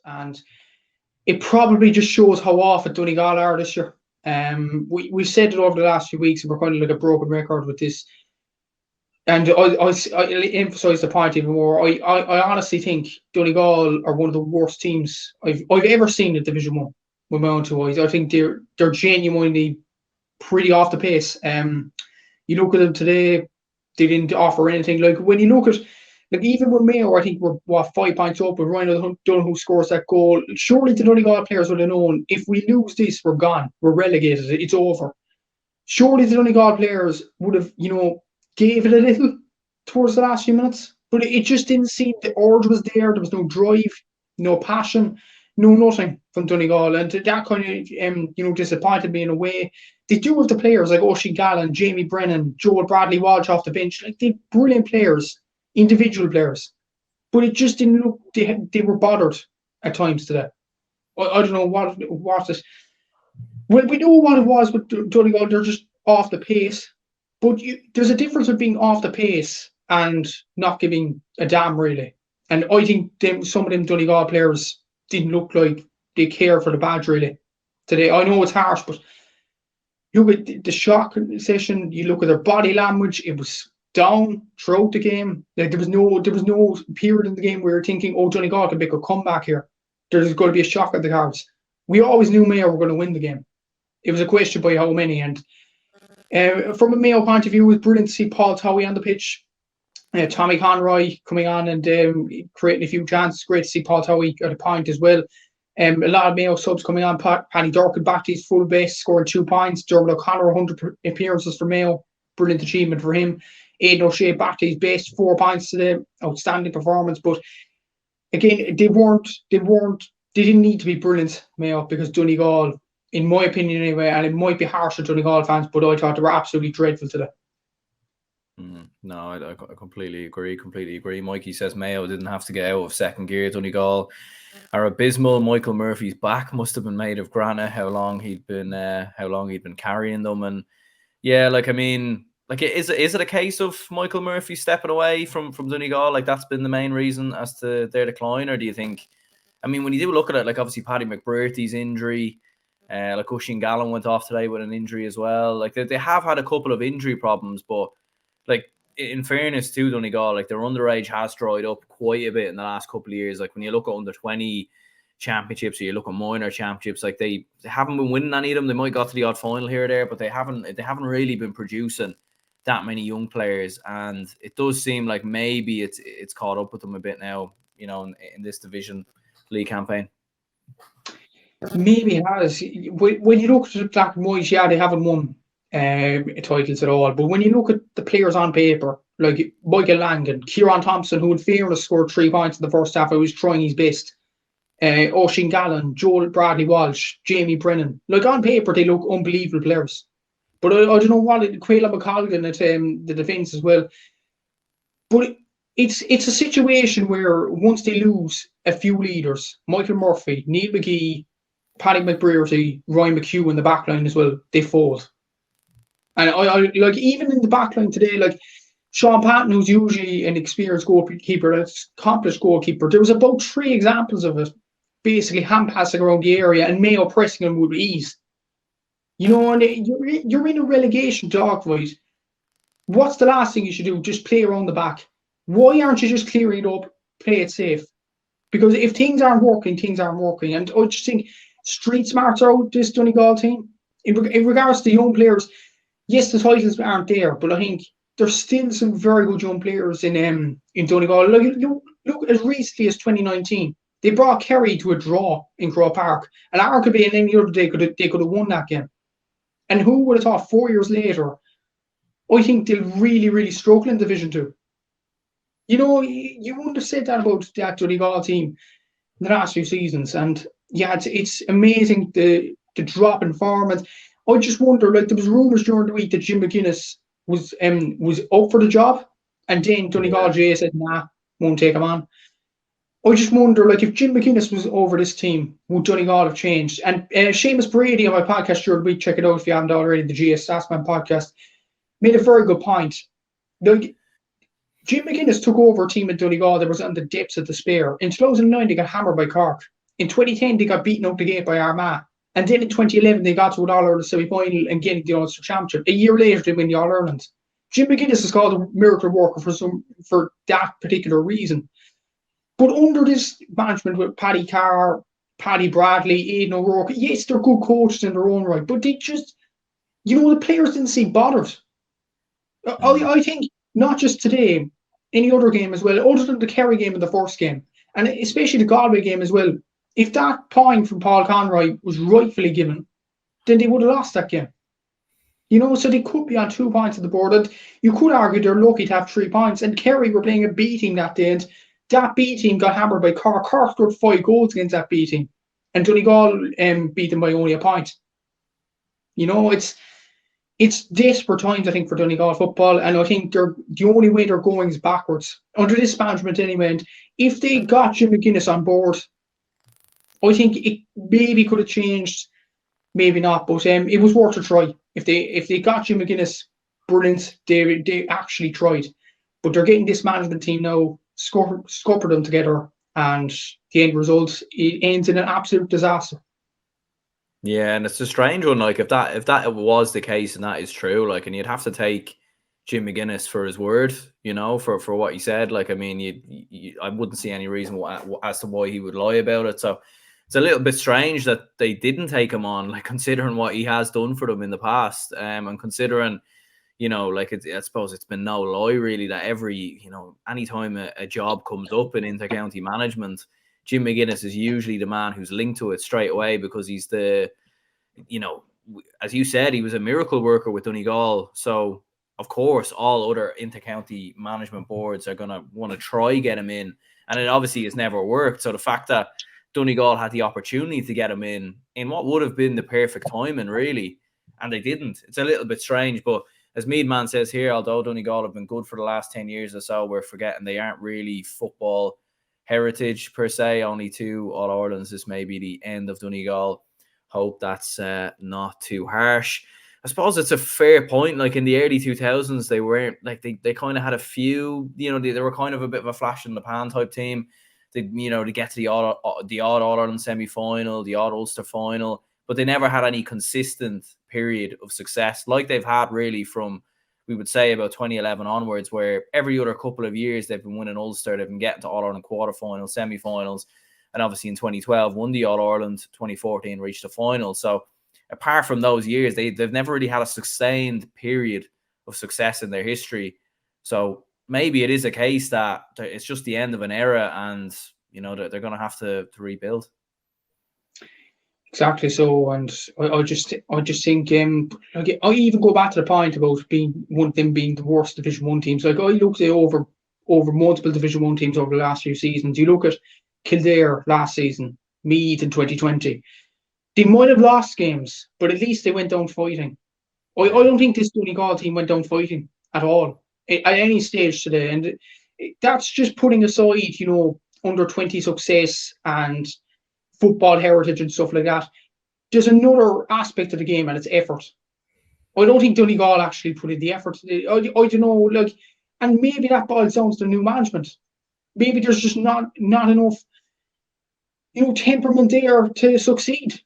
and it probably just shows how off at Donegal are this year. We've said it over the last few weeks, and we're kind of like a broken record with this. And I emphasise the point even more. I honestly think Donegal are one of the worst teams I've ever seen in Division 1 with my own two eyes. I think they're genuinely pretty off the pace. You look at them today, they didn't offer anything. Like when you look at, like even with Mayo, I think we're 5 points up, and Ryan O'Donoghue scores that goal. Surely the Donegal players would have known, if we lose this, we're gone, we're relegated, it's over. Surely the Donegal players would have, gave it a little towards the last few minutes, but it just didn't seem the urge was there. There was no drive, no passion, no nothing from Donegal, and that kind of disappointed me in a way. They do have the players like Oisin Gallen, Jamie Brennan, Joel Bradley Walsh off the bench. Like, they're brilliant players, individual players, but it just didn't look. They were bothered at times today. I don't know what it. Well, we know what it was with Donegal. They're just off the pace. But there's a difference with being off the pace and not giving a damn, really. And I think some of them Donegal players didn't look like they care for the badge, really, today. I know it's harsh, but you look at the shock session, you look at their body language, it was down throughout the game. Like, there was no period in the game where you're thinking, oh, Donegal can make a comeback here. There's going to be a shock at the cards. We always knew Mayo were going to win the game. It was a question by how many, and from a Mayo point of view, it was brilliant to see Paul Towie on the pitch. Tommy Conroy coming on and creating a few chances. Great to see Paul Towie at a point as well. A lot of Mayo subs coming on. Paddy Durkin back to his full base, scoring 2 points. Dermot O'Connor, 100 appearances for Mayo. Brilliant achievement for him. Aidan O'Shea back to his best, 4 points today. Outstanding performance. But again, they didn't need to be brilliant, Mayo, because Donegal, in my opinion anyway, and it might be harsh to Donegal fans, but I thought they were absolutely dreadful today. No, I completely agree. Mikey says Mayo didn't have to get out of second gear. Donegal are abysmal. Michael Murphy's back must have been made of granite. How long he'd been carrying them, and yeah, is it a case of Michael Murphy stepping away from Donegal? Like, that's been the main reason as to their decline, or do you think? I mean, when you do look at it, like, obviously Paddy McBrearty's injury, like Oisin Gallen went off today with an injury as well. Like, they have had a couple of injury problems, but like, in fairness to Donegal, like, their underage has dried up quite a bit in the last couple of years. Like, when you look at under 20 championships, or you look at minor championships, like, they haven't been winning any of them. They might got to the odd final here or there, but they haven't really been producing that many young players. And it does seem like maybe it's caught up with them a bit now, in this Division League campaign. Maybe it has. When you look at the Black and White, yeah, they haven't won titles at all. But when you look at the players on paper, like Michael Langan, Kieran Thompson, who in fairness scored 3 points in the first half, was trying his best. Oisin Gallen, Joel Bradley Walsh, Jamie Brennan. Like, on paper, they look unbelievable players. But I don't know what Quayla McColgan at the defence as well. But it's a situation where once they lose a few leaders, Michael Murphy, Neil McGee, Paddy McBrearty, Ryan McHugh in the backline as well, they fold. And I like, even in the backline today, like Sean Patton, who's usually an experienced goalkeeper, an accomplished goalkeeper, there was about 3 examples of it, basically hand passing around the area and Mayo pressing him with ease. And you're in a relegation dogfight. What's the last thing you should do? Just play around the back. Why aren't you just clearing it up, play it safe? Because if things aren't working, things aren't working. And I just think street smarts are out this Donegal team. In regards to young players, yes, the titles aren't there, but I think there's still some very good young players in Donegal. Look as recently as 2019, they brought Kerry to a draw in Croke Park, and arguably in any other day they could have won that game. And who would have thought 4 years later? I think they'll really, really struggle in Division 2. You wouldn't have said that about that Donegal team in the last few seasons, and yeah, it's amazing the drop in form. And I just wonder, like, there was rumours during the week that Jim McGuinness was up for the job, and then Donegal GA said, nah, won't take him on. I just wonder, like, if Jim McGuinness was over this team, would Donegal have changed? And Seamus Brady on my podcast during the week, check it out if you haven't already, the GS Statsman podcast, made a very good point. Like, Jim McGuinness took over a team at Donegal that was on the depths of despair. In 2009, they got hammered by Cork. In 2010, they got beaten out the gate by Armagh. And then in 2011, they got to an All-Ireland semi-final and getting the Ulster Championship. A year later, they win the All-Ireland. Jim McGuinness is called a miracle worker for that particular reason. But under this management with Paddy Carr, Paddy Bradley, Aidan O'Rourke, yes, they're good coaches in their own right, but they just, the players didn't seem bothered. I think not just today, any other game as well, other than the Kerry game in the first game, and especially the Galway game as well. If that point from Paul Conroy was rightfully given, then they would have lost that game. So they could be on 2 points on the board. And you could argue they're lucky to have 3 points. And Kerry were playing a B team that day, and that B team got hammered by Cork. Cork scored 5 goals against that B team, and Donegal beat them by only a point. It's desperate times, I think, for Donegal football, and I think the only way they're going is backwards under this management anyway. And if they got Jim McGuinness on board, I think it maybe could have changed, maybe not, but it was worth a try. If they got Jim McGuinness, brilliant. They actually tried, but they're getting this management team now, scupper them together, and the end result, it ends in an absolute disaster. Yeah, and it's a strange one. Like if that was the case and that is true, like, and you'd have to take Jim McGuinness for his word, for what he said. Like, I mean, I wouldn't see any reason as to why he would lie about it. So it's a little bit strange that they didn't take him on, like, considering what he has done for them in the past, and considering, like, I suppose it's been no lie really that anytime a job comes up in inter-county management, Jim McGuinness is usually the man who's linked to it straight away, because he's the, as you said, he was a miracle worker with Donegal. So of course, all other inter-county management boards are going to want to try get him in, and it obviously has never worked. So the fact that Donegal had the opportunity to get him in what would have been the perfect timing, really, and they didn't. It's a little bit strange, but as Meadman says here, although Donegal have been good for the last 10 years or so, we're forgetting they aren't really football heritage per se. Only 2 All-Irelands. This may be the end of Donegal. Hope that's not too harsh. I suppose it's a fair point. Like in the early 2000s, they weren't like they kind of had a few. They were kind of a bit of a flash in the pan type team. They get to the odd All-Ireland semi-final, the odd Ulster final, but they never had any consistent period of success like they've had really from, we would say, about 2011 onwards, where every other couple of years they've been winning Ulster, they've been getting to All-Ireland quarterfinals, semi-finals, and obviously in 2012 won the All-Ireland, 2014 reached the final. So apart from those years, they've never really had a sustained period of success in their history. So maybe it is a case that it's just the end of an era, and they're going to have to rebuild. Exactly so, and I just think I even go back to the point about being one of them being the worst Division 1 teams. Like, I looked at over multiple Division 1 teams over the last few seasons. You look at Kildare last season, Meath in 2020. They might have lost games, but at least they went down fighting. I don't think this Donegal team went down fighting at all at any stage today, and that's just putting aside under 20 success and football heritage and stuff like that. There's another aspect of the game, and it's effort. I don't think Donegal actually put in the effort. I don't know, and maybe that boils down to the new management. Maybe there's just not enough, temperament there to succeed,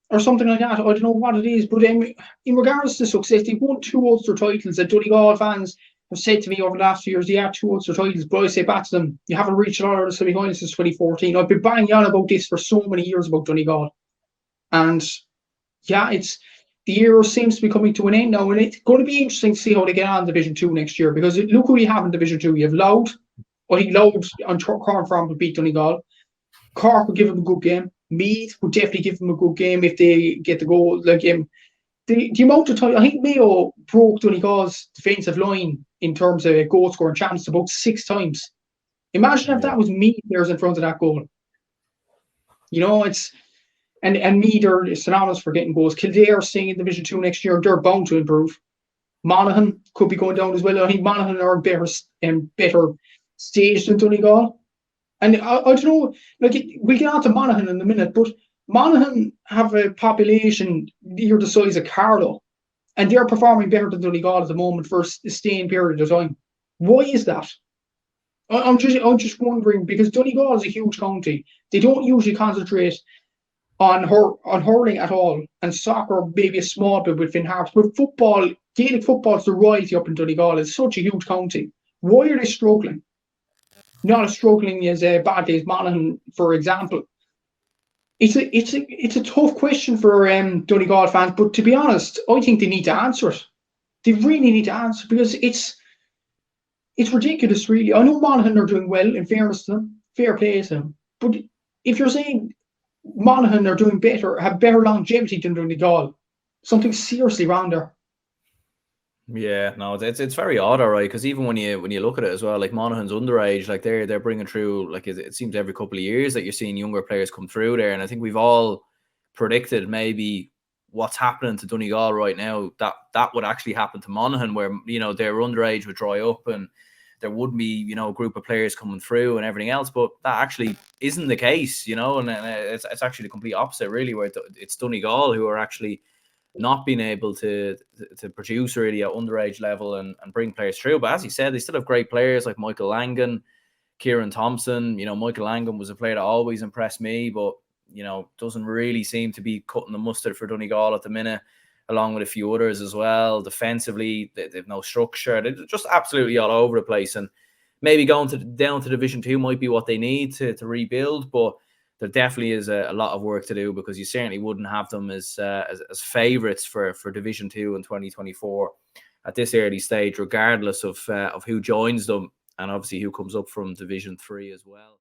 or something like that. I don't know what it is, but in regards to success, they won 2 Ulster titles. That Donegal fans have said to me over the last few years, they had 2 Ulster titles, but I say back to them, you haven't reached all of the semi-finals since 2014. I've been banging on about this for so many years about Donegal. And yeah, the era seems to be coming to an end now, and it's going to be interesting to see how they get on Division 2 next year, because look who you have in Division 2. You have Louth. I think Louth on Cork Farm would beat Donegal. Cork would give them a good game. Meath would definitely give them a good game if they get the goal. The amount of time, I think Mayo broke Donegal's defensive line in terms of goal scoring chances about 6 times. Imagine if that was Meath players in front of that goal. It's and Meath are synonymous for getting goals. Kildare staying in Division 2 next year, they're bound to improve. Monaghan could be going down as well. I think Monaghan are better staged than Donegal. And I don't know, we get on to Monaghan in a minute, but Monaghan have a population near the size of Carlow, and they're performing better than Donegal at the moment for a sustained period of time. Why is that? I'm just wondering, because Donegal is a huge county. They don't usually concentrate on hurling at all, and soccer maybe a small bit with Finn Harps. But football, Gaelic football is the royalty up in Donegal. It's such a huge county. Why are they struggling? Not as struggling as badly as Monaghan, for example. It's a tough question for Donegal fans, but to be honest, I think they need to answer it. They really need to answer, because it's ridiculous, really. I know Monaghan are doing well, in fairness to them, fair play to them. But if you're saying Monaghan are doing better, have better longevity than Donegal, something seriously wrong there. Yeah, no, it's very odd, all right. Because even when you look at it as well, like Monaghan's underage, like they're bringing through, like it seems every couple of years that you're seeing younger players come through there, and I think we've all predicted maybe what's happening to Donegal right now, that would actually happen to Monaghan, where their underage would dry up and there would be a group of players coming through and everything else, but that actually isn't the case, and it's actually the complete opposite, really, where it's Donegal who are actually not being able to produce really at underage level and bring players through. But as you said, they still have great players like Michael Langan, Kieran Thompson. Michael Langan was a player that always impressed me, but doesn't really seem to be cutting the mustard for Donegal at the minute, along with a few others as well. Defensively, they've no structure. They're just absolutely all over the place. And maybe going down to Division 2 might be what they need to rebuild, but there definitely is a lot of work to do, because you certainly wouldn't have them as favourites for Division 2 in 2024 at this early stage, regardless of who joins them and obviously who comes up from Division 3 as well.